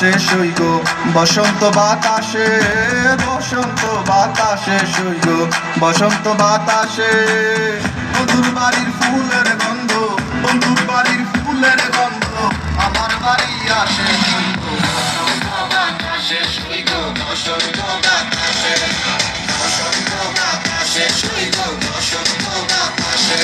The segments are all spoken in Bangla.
শেষ হই গো বসন্ত বাতাসে, বসন্ত বাতাসে শুই গো বসন্ত বাতাসে। বন্ধুর বাড়ির ফুলের গন্ধ, বন্ধুর বাড়ির ফুলের গন্ধ আমার বাড়ি আসে শুই গো বসন্ত বাতাসে, শুই গো বসন্ত বাতাসে, বসন্ত বাতাসে শুই গো বসন্ত বাতাসে।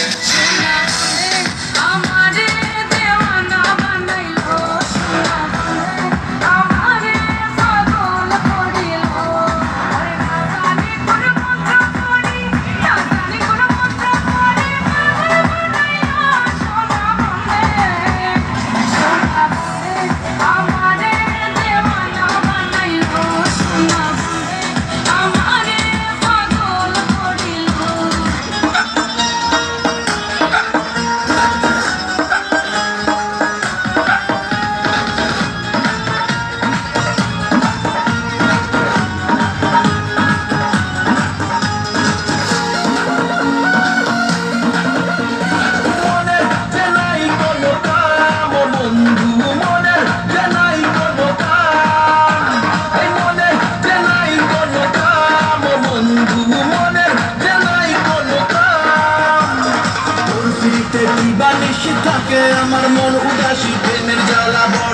থাকে আমার মন উদাসী, প্রেমের জ্বালা বড়